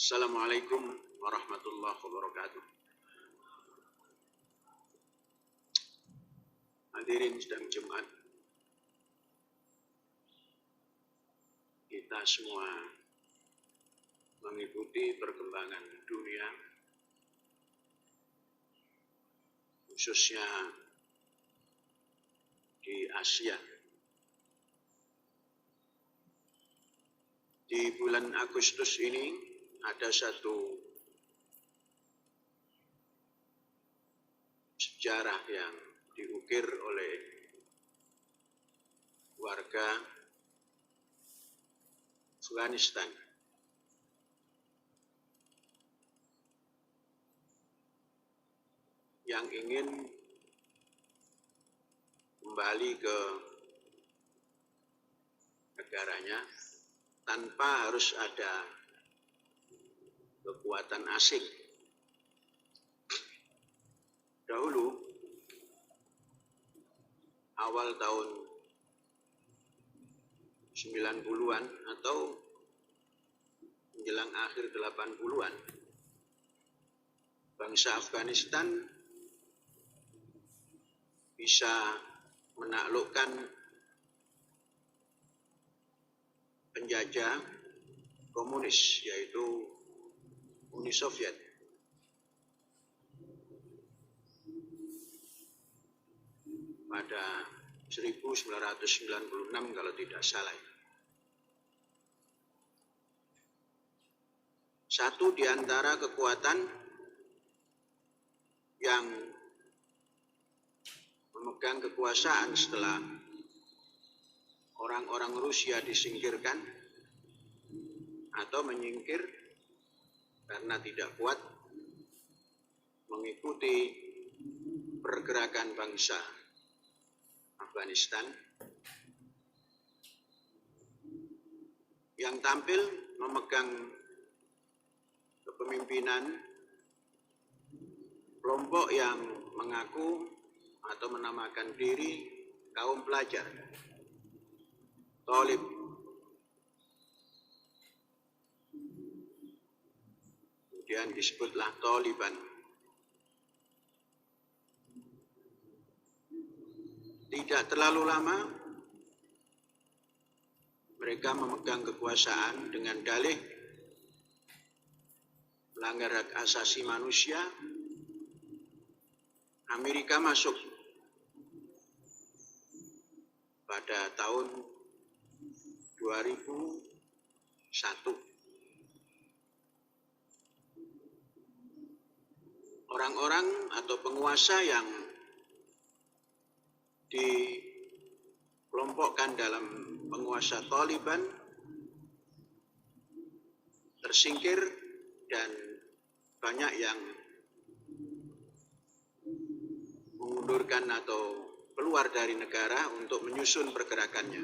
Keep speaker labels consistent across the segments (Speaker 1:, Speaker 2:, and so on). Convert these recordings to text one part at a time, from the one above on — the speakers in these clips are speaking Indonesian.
Speaker 1: Assalamualaikum warahmatullahi wabarakatuh. Hadirin sidang Jumat, kita semua mengikuti perkembangan dunia, khususnya di Asia. Di bulan Agustus ini ada satu sejarah yang diukir oleh warga Afghanistan. Yang ingin kembali ke negaranya tanpa harus ada kekuatan asing. Dahulu, awal tahun 90-an atau menjelang akhir 80-an, bangsa Afghanistan bisa menaklukkan penjajah komunis, yaitu Uni Soviet. Pada 1996 kalau tidak salah. Satu di antara kekuatan yang memegang kekuasaan setelah orang-orang Rusia disingkirkan atau menyingkir karena tidak kuat mengikuti pergerakan bangsa Afghanistan, yang tampil memegang kepemimpinan kelompok yang mengaku atau menamakan diri kaum pelajar, Thalib. Kemudian disebutlah Taliban. Tidak terlalu lama mereka memegang kekuasaan dengan dalih melanggar hak asasi manusia. Amerika masuk pada tahun 2001. Orang-orang atau penguasa yang dikelompokkan dalam penguasa Taliban tersingkir dan banyak yang mengundurkan atau keluar dari negara untuk menyusun pergerakannya.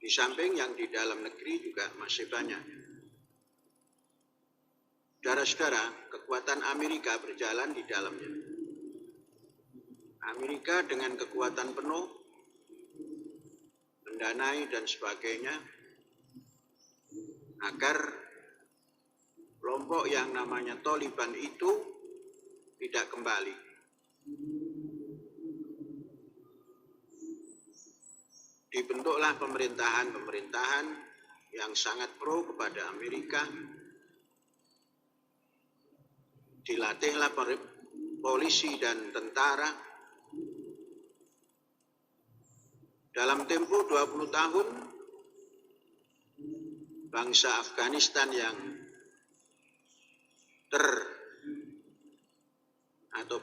Speaker 1: Di samping yang di dalam negeri juga masih banyak. Saudara-saudara, kekuatan Amerika berjalan di dalamnya. Amerika dengan kekuatan penuh mendanai dan sebagainya agar kelompok yang namanya Taliban itu tidak kembali. Dibentuklah pemerintahan yang sangat pro kepada Amerika. Dilatihlah polisi dan tentara. Dalam tempo 20 tahun, bangsa Afghanistan yang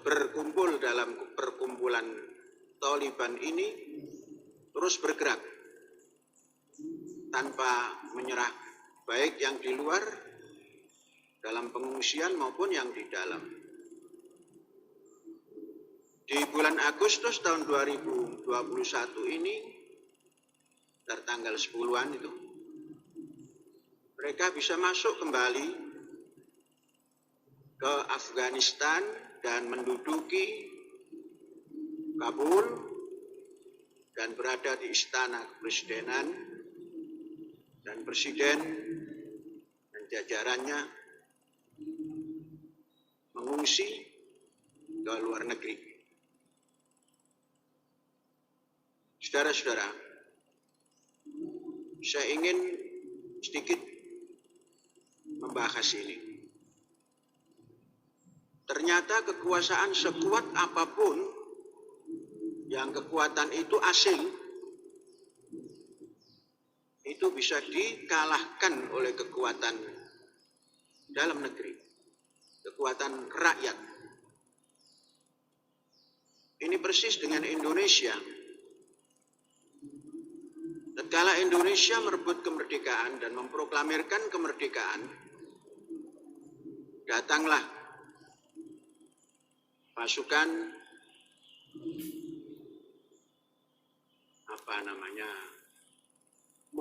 Speaker 1: berkumpul dalam perkumpulan Taliban ini terus bergerak tanpa menyerah, baik yang di luar dalam pengungsian maupun yang di dalam. Di bulan Agustus tahun 2021 ini, tertanggal 10-an itu, mereka bisa masuk kembali ke Afghanistan dan menduduki Kabul dan berada di istana kepresidenan, dan presiden jajarannya mengungsi ke luar negeri. Saudara-saudara, saya ingin sedikit membahas ini. Ternyata kekuasaan sekuat apapun, yang kekuatan itu asing, itu bisa dikalahkan oleh kekuatan dalam negeri, kekuatan rakyat. Ini persis dengan Indonesia. Tatkala Indonesia merebut kemerdekaan dan memproklamirkan kemerdekaan, datanglah pasukan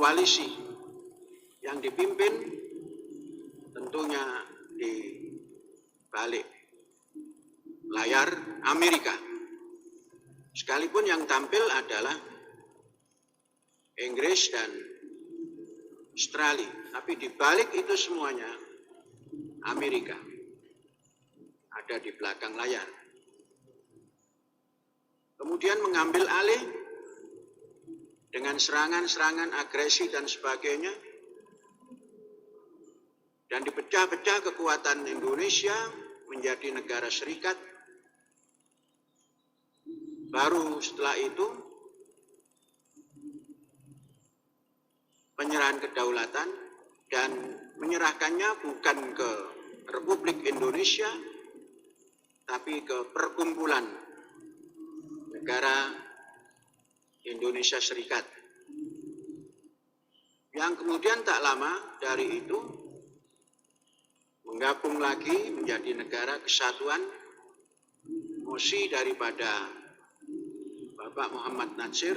Speaker 1: koalisi yang dipimpin tentunya di balik layar Amerika. Sekalipun yang tampil adalah Inggris dan Australia, tapi di balik itu semuanya Amerika ada di belakang layar. Kemudian mengambil alih dengan serangan-serangan agresi dan sebagainya, dan dipecah-pecah kekuatan Indonesia menjadi negara serikat. Baru setelah itu penyerahan kedaulatan, dan menyerahkannya bukan ke Republik Indonesia, tapi ke Perkumpulan Negara Indonesia Serikat. Yang kemudian tak lama dari itu menggabung lagi menjadi Negara Kesatuan, mosi daripada Bapak Muhammad Natsir,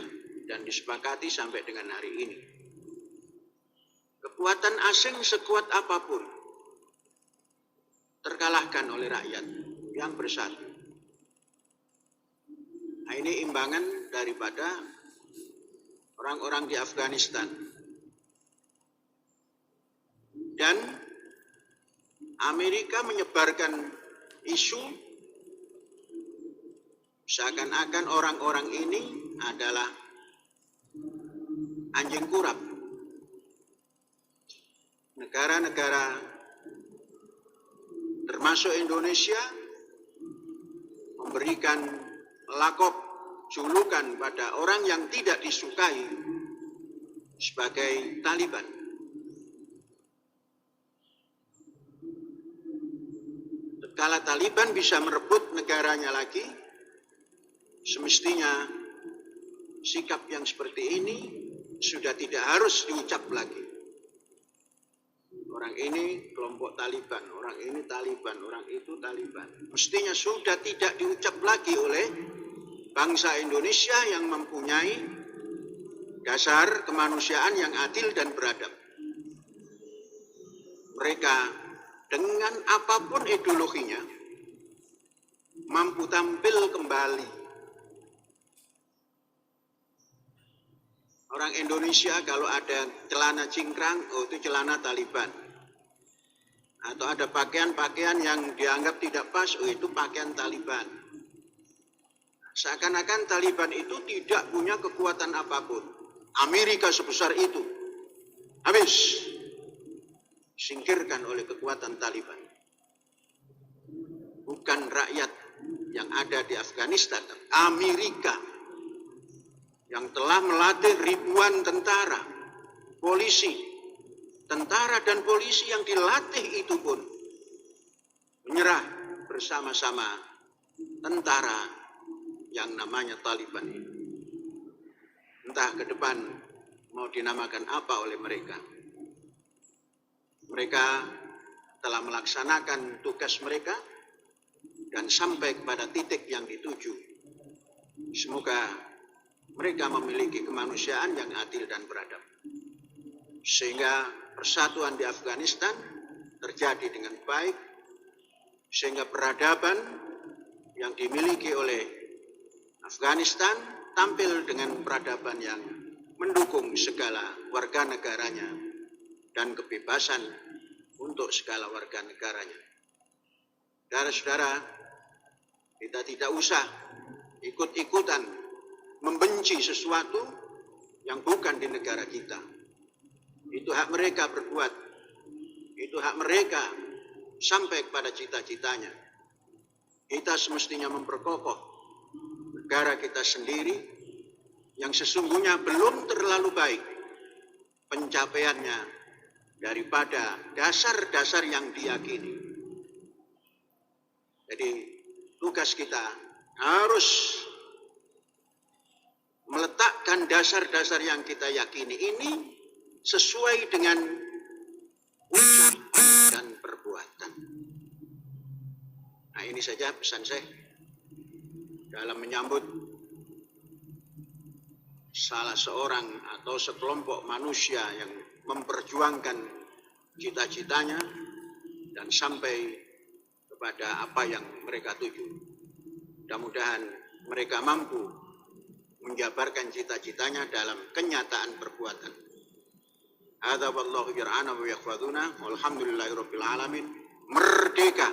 Speaker 1: dan disepakati sampai dengan hari ini. Kekuatan asing sekuat apapun terkalahkan oleh rakyat yang bersatu. Nah, ini imbangan daripada orang-orang di Afghanistan. Dan Amerika menyebarkan isu seakan-akan orang-orang ini adalah anjing kurap. Negara-negara termasuk Indonesia memberikan lakop julukan pada orang yang tidak disukai sebagai Taliban. Tatkala Taliban bisa merebut negaranya lagi, semestinya sikap yang seperti ini sudah tidak harus diucap lagi. Orang ini kelompok Taliban, orang ini Taliban, orang itu Taliban. Mestinya sudah tidak diucap lagi oleh bangsa Indonesia yang mempunyai dasar kemanusiaan yang adil dan beradab. Mereka dengan apapun ideologinya mampu tampil kembali. Orang Indonesia kalau ada celana cingkrang, oh itu celana Taliban. Atau ada pakaian-pakaian yang dianggap tidak pas, oh itu pakaian Taliban. Seakan-akan Taliban itu tidak punya kekuatan apapun. Amerika sebesar itu, habis singkirkan oleh kekuatan Taliban. Bukan rakyat yang ada di Afghanistan, Amerika yang telah melatih ribuan tentara, polisi, tentara dan polisi yang dilatih itu pun menyerah bersama-sama tentara yang namanya Taliban ini. Entah ke depan mau dinamakan apa oleh mereka. Mereka telah melaksanakan tugas mereka dan sampai kepada titik yang dituju. Semoga mereka memiliki kemanusiaan yang adil dan beradab, sehingga persatuan di Afghanistan terjadi dengan baik, sehingga peradaban yang dimiliki oleh Afghanistan tampil dengan peradaban yang mendukung segala warga negaranya dan kebebasan untuk untuk segala warga negaranya. Saudara-saudara, kita tidak usah ikut-ikutan membenci sesuatu yang bukan di negara kita. Itu hak mereka berbuat. Itu hak mereka sampai kepada cita-citanya. Kita semestinya memperkokoh negara kita sendiri yang sesungguhnya belum terlalu baik pencapaiannya daripada dasar-dasar yang diyakini. Jadi tugas kita harus meletakkan dasar-dasar yang kita yakini ini sesuai dengan ucapan dan perbuatan. Nah, ini saja pesan saya dalam menyambut salah seorang atau sekelompok manusia yang memperjuangkan cita-citanya dan sampai kepada apa yang mereka tuju. Mudah-mudahan mereka mampu menjabarkan cita-citanya dalam kenyataan perbuatan. Hadza wallahu yar'ana wa yakhwaduna walhamdulillahirabbil alamin. Merdeka!